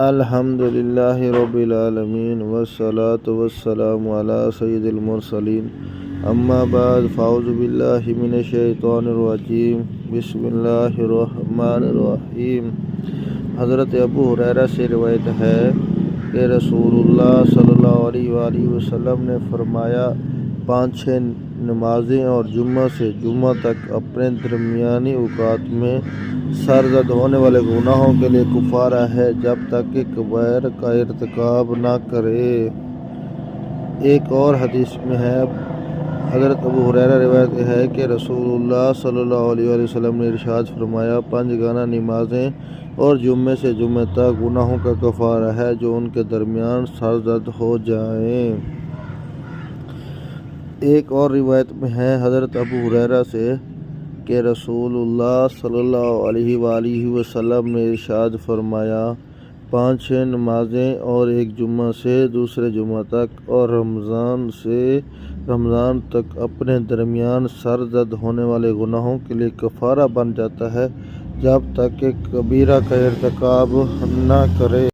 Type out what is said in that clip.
الحمدللہ رب العالمین والصلاة والسلام علی سید المرسلین اما بعد فاعوذ باللہ من الشیطان الرجیم بسم اللہ الرحمن الرحیم۔ حضرت ابو ہریرہ سے روایت ہے کہ رسول اللہ صلی اللہ علیہ وآلہ وسلم نے فرمایا، 5 نمازیں اور جمعہ سے جمعہ تک اپنے درمیانی اوقات میں سرزد ہونے والے گناہوں کے لیے کفارہ ہے جب تک کہ کبائر کا ارتکاب نہ کرے۔ ایک اور حدیث میں ہے، حضرت ابو ہریرہ روایت ہے کہ رسول اللہ صلی اللہ علیہ وآلہ وسلم نے ارشاد فرمایا، 5 گانا نمازیں اور جمعے سے جمعے تک گناہوں کا کفارہ ہے جو ان کے درمیان سرزد ہو جائیں۔ ایک اور روایت میں ہے، حضرت ابو ہریرہ سے کہ رسول اللہ صلی اللہ علیہ وآلہ وسلم نے ارشاد فرمایا، 5 نمازیں اور ایک جمعہ سے دوسرے جمعہ تک اور رمضان سے رمضان تک اپنے درمیان سرزد ہونے والے گناہوں کے لیے کفارہ بن جاتا ہے جب تک کہ کبیرہ کا ارتکاب نہ کرے۔